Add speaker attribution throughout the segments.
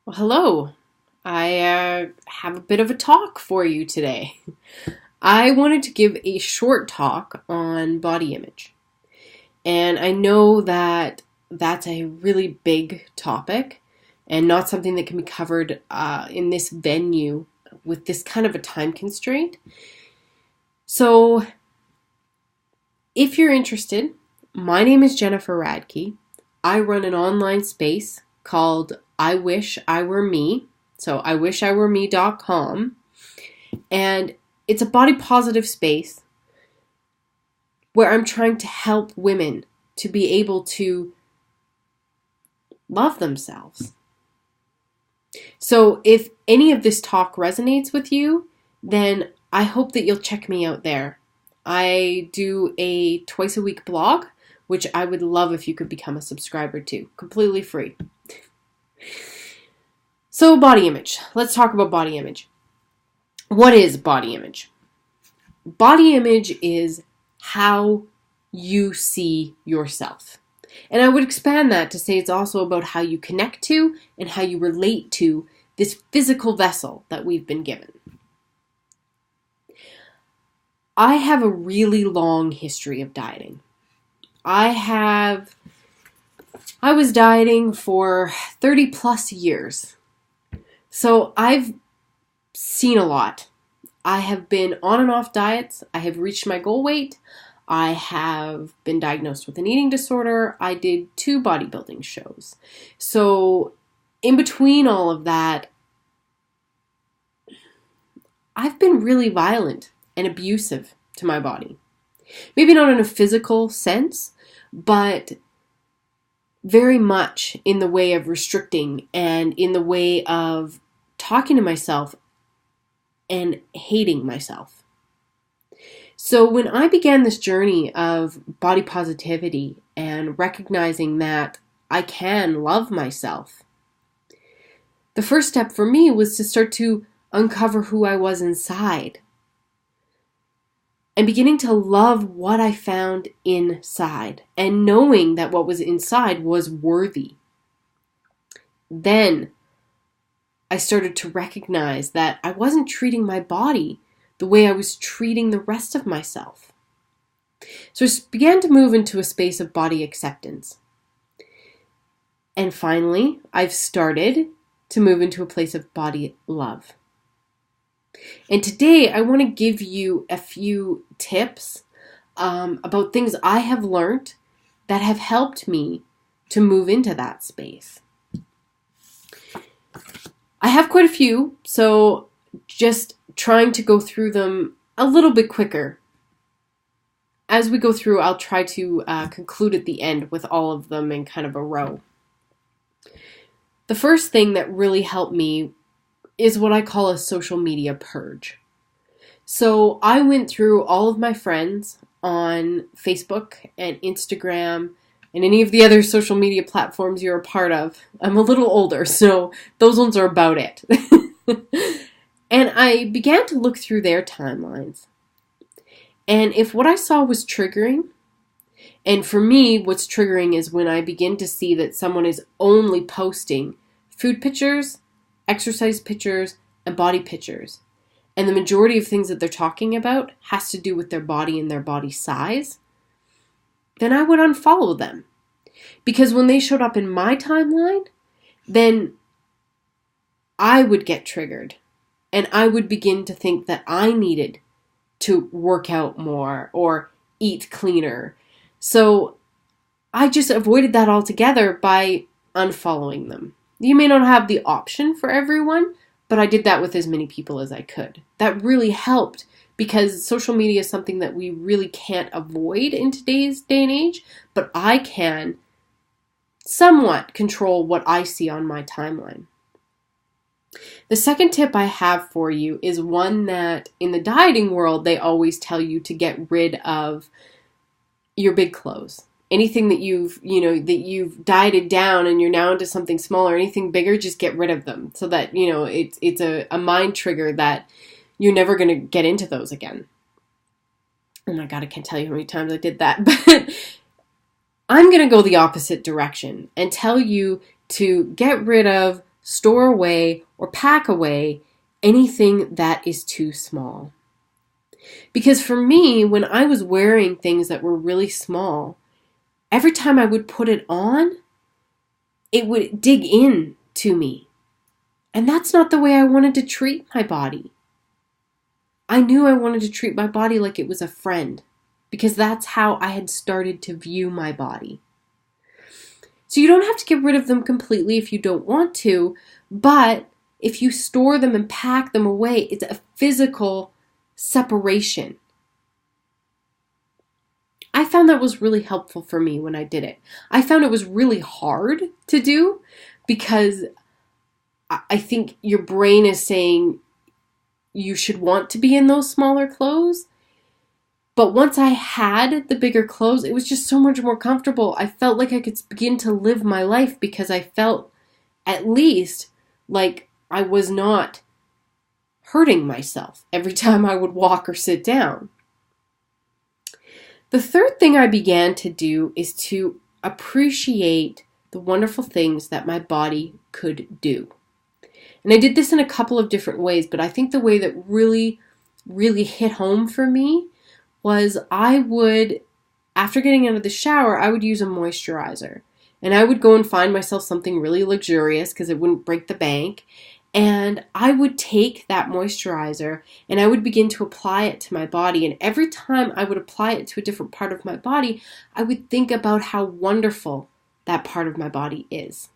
Speaker 1: Well, hello. I have a bit of a talk for you today. I wanted to give a short talk on body image. And I know that that's a really big topic and not something that can be covered in this venue with this kind of a time constraint. So, if you're interested, my name is Jennifer Radke. I run an online space called I Wish I Were Me. So iwishiwereme.com. And it's a body positive space where I'm trying to help women to be able to love themselves. So if any of this talk resonates with you, then I hope that you'll check me out there. I do a twice a week blog, which I would love if you could become a subscriber to, completely free. So body image. Let's talk about body image. What is body image? Body image is how you see yourself. And I would expand that to say it's also about how you connect to and how you relate to this physical vessel that we've been given. I have a really long history of dieting. I was dieting for 30 plus years. So I've seen a lot. I have been on and off diets. I have reached my goal weight. I have been diagnosed with an eating disorder. I did 2 bodybuilding shows. So in between all of that, I've been really violent and abusive to my body. Maybe not in a physical sense, but very much in the way of restricting and in the way of talking to myself and hating myself. So when I began this journey of body positivity and recognizing that I can love myself, the first step for me was to start to uncover who I was inside and beginning to love what I found inside and knowing that what was inside was worthy. Then I started to recognize that I wasn't treating my body the way I was treating the rest of myself. So I began to move into a space of body acceptance. And finally, I've started to move into a place of body love. And today I want to give you a few tips about things I have learned that have helped me to move into that space. I have quite a few, so just trying to go through them a little bit quicker. As we go through, I'll try to conclude at the end with all of them in kind of a row. The first thing that really helped me is what I call a social media purge. So I went through all of my friends on Facebook and Instagram and any of the other social media platforms you're a part of. I'm a little older, so those ones are about it. And I began to look through their timelines. And if what I saw was triggering, and for me, what's triggering is when I begin to see that someone is only posting food pictures, exercise pictures, and body pictures, and the majority of things that they're talking about has to do with their body and their body size, then I would unfollow them. Because when they showed up in my timeline, then I would get triggered. And I would begin to think that I needed to work out more or eat cleaner. So I just avoided that altogether by unfollowing them. You may not have the option for everyone, but I did that with as many people as I could. That really helped because social media is something that we really can't avoid in today's day and age, but I can somewhat control what I see on my timeline. The second tip I have for you is one that in the dieting world, they always tell you to get rid of your big clothes. Anything that you've dieted down and you're now into something smaller, anything bigger, just get rid of them so that, it's a mind trigger that you're never going to get into those again. Oh my God, I can't tell you how many times I did that, but I'm going to go the opposite direction and tell you to get rid of store away or pack away anything that is too small. Because for me, when I was wearing things that were really small, every time I would put it on, it would dig in to me. And that's not the way I wanted to treat my body. I knew I wanted to treat my body like it was a friend, because that's how I had started to view my body. So you don't have to get rid of them completely if you don't want to, but if you store them and pack them away, it's a physical separation. I found that was really helpful for me when I did it. I found it was really hard to do because I think your brain is saying you should want to be in those smaller clothes. But once I had the bigger clothes, it was just so much more comfortable. I felt like I could begin to live my life because I felt at least like I was not hurting myself every time I would walk or sit down. The third thing I began to do is to appreciate the wonderful things that my body could do. And I did this in a couple of different ways, but I think the way that really, really hit home for me was I would, after getting out of the shower, I would use a moisturizer. And I would go and find myself something really luxurious because it wouldn't break the bank. And I would take that moisturizer and I would begin to apply it to my body. And every time I would apply it to a different part of my body, I would think about how wonderful that part of my body is.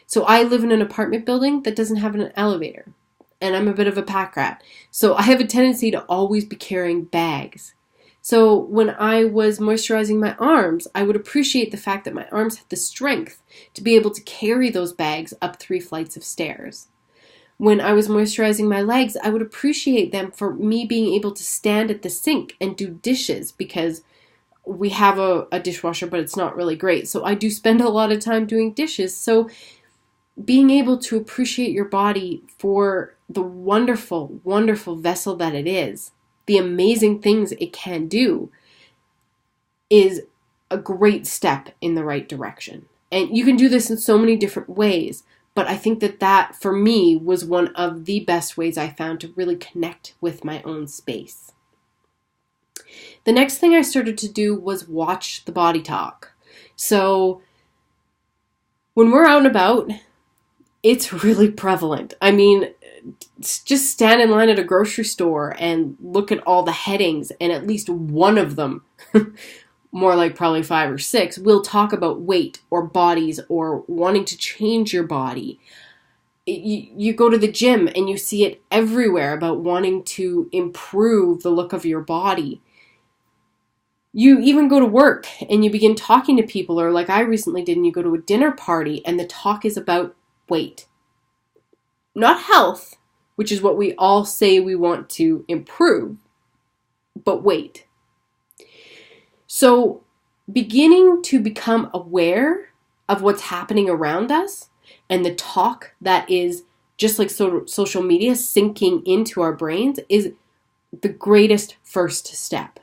Speaker 1: So I live in an apartment building that doesn't have an elevator. And I'm a bit of a pack rat. So I have a tendency to always be carrying bags. So when I was moisturizing my arms, I would appreciate the fact that my arms had the strength to be able to carry those bags up 3 flights of stairs. When I was moisturizing my legs, I would appreciate them for me being able to stand at the sink and do dishes because we have a dishwasher, but it's not really great. So I do spend a lot of time doing dishes. So being able to appreciate your body for the wonderful, wonderful vessel that it is, the amazing things it can do, is a great step in the right direction. And you can do this in so many different ways, but I think that for me was one of the best ways I found to really connect with my own space. The next thing I started to do was watch the body talk. So when we're out and about, it's really prevalent. I mean, just stand in line at a grocery store and look at all the headings, and at least one of them, more like probably 5 or 6, will talk about weight or bodies or wanting to change your body. You go to the gym and you see it everywhere about wanting to improve the look of your body. You even go to work and you begin talking to people, or like I recently did, and you go to a dinner party and the talk is about weight. Not health, which is what we all say we want to improve, but weight. So beginning to become aware of what's happening around us and the talk that is just like social media sinking into our brains is the greatest first step.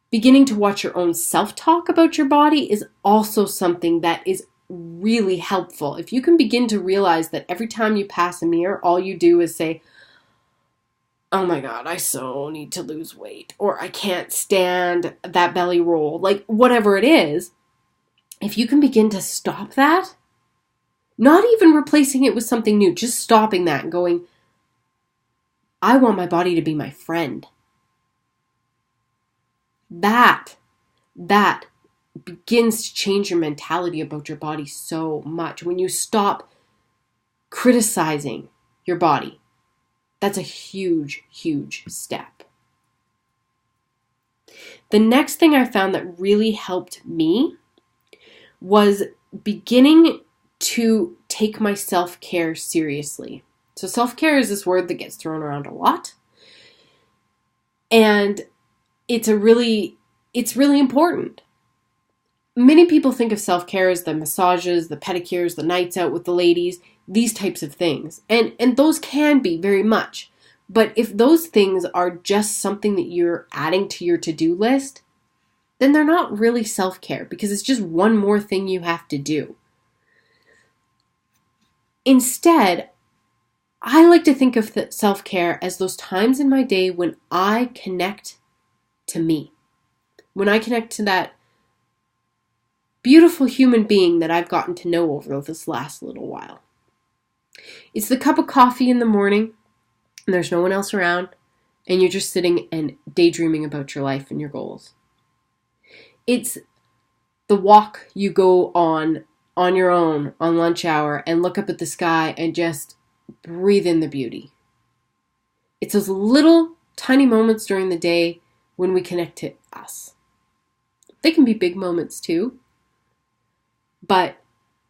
Speaker 1: Beginning to watch your own self-talk about your body is also something that is really helpful. If you can begin to realize that every time you pass a mirror, all you do is say, oh my God, I so need to lose weight, or I can't stand that belly roll, like whatever it is, if you can begin to stop that, not even replacing it with something new, just stopping that and going, I want my body to be my friend. That begins to change your mentality about your body so much. When you stop criticizing your body, that's a huge, huge step. The next thing I found that really helped me was beginning to take my self-care seriously. So self-care is this word that gets thrown around a lot. And it's really important. Many people think of self-care as the massages, the pedicures, the nights out with the ladies, these types of things. And those can be very much. But if those things are just something that you're adding to your to-do list, then they're not really self-care because it's just one more thing you have to do. Instead, I like to think of self-care as those times in my day when I connect to me, when I connect to that beautiful human being that I've gotten to know over this last little while. It's the cup of coffee in the morning, and there's no one else around, and you're just sitting and daydreaming about your life and your goals. It's the walk you go on your own on lunch hour and look up at the sky and just breathe in the beauty. It's those little tiny moments during the day when we connect to us. They can be big moments too. But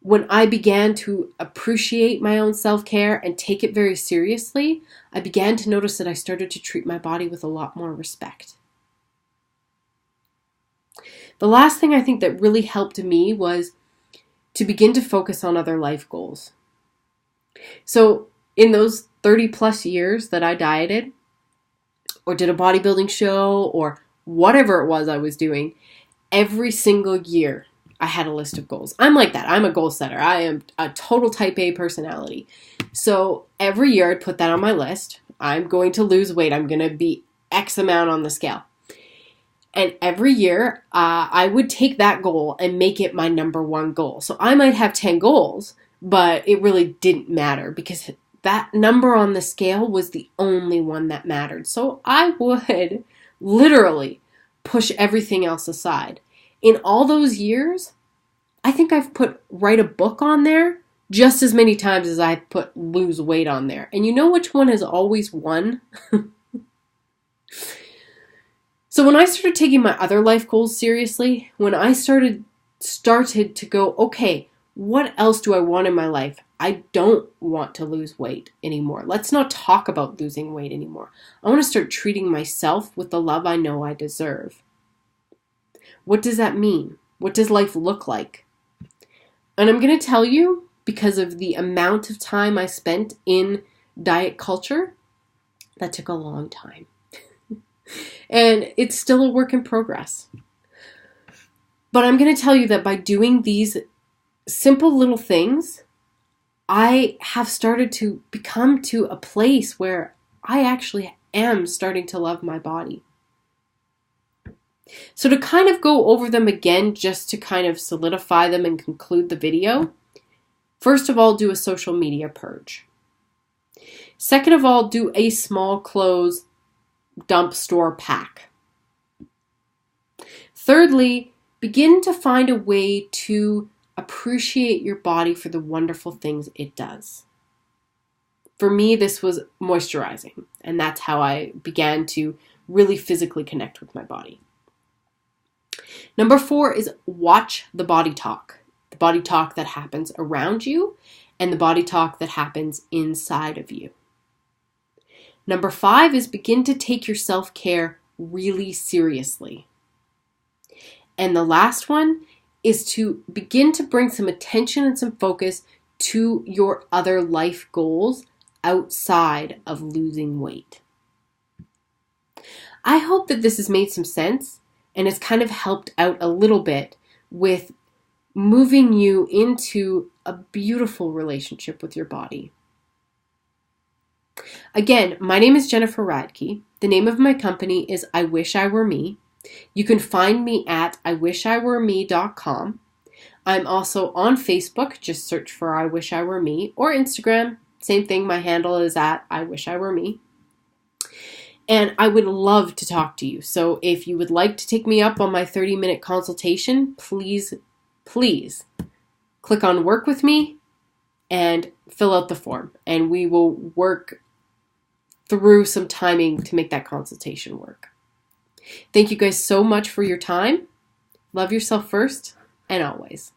Speaker 1: when I began to appreciate my own self-care and take it very seriously, I began to notice that I started to treat my body with a lot more respect. The last thing I think that really helped me was to begin to focus on other life goals. So in those 30 plus years that I dieted or did a bodybuilding show or whatever it was I was doing, every single year I had a list of goals. I'm like that. I'm a goal setter. I am a total type A personality. So every year I'd put that on my list. I'm going to lose weight. I'm going to be X amount on the scale. And every year I would take that goal and make it my number one goal. So I might have 10 goals, but it really didn't matter because that number on the scale was the only one that mattered. So I would literally push everything else aside. In all those years, I think I've put write a book on there just as many times as I put lose weight on there. And you know which one has always won? So when I started taking my other life goals seriously, when I started to go, okay, what else do I want in my life? I don't want to lose weight anymore. Let's not talk about losing weight anymore. I want to start treating myself with the love I know I deserve. What does that mean? What does life look like? And I'm going to tell you, because of the amount of time I spent in diet culture, that took a long time. And it's still a work in progress. But I'm going to tell you that by doing these simple little things, I have started to become to a place where I actually am starting to love my body. So to kind of go over them again, just to kind of solidify them and conclude the video, first of all, do a social media purge. Second of all, do a small clothes dump store pack. Thirdly, begin to find a way to appreciate your body for the wonderful things it does. For me, this was moisturizing, and that's how I began to really physically connect with my body. Number 4 is watch the body talk that happens around you and the body talk that happens inside of you. Number 5 is begin to take your self-care really seriously. And the last one is to begin to bring some attention and some focus to your other life goals outside of losing weight. I hope that this has made some sense and it's kind of helped out a little bit with moving you into a beautiful relationship with your body. Again, my name is Jennifer Radke. The name of my company is I Wish I Were Me. You can find me at iwishiwereme.com. I'm also on Facebook. Just search for I Wish I Were Me, or Instagram. Same thing. My handle is at I Wish I Were Me. And I would love to talk to you. So if you would like to take me up on my 30-minute consultation, please click on Work With Me and fill out the form. And we will work through some timing to make that consultation work. Thank you guys so much for your time. Love yourself first and always.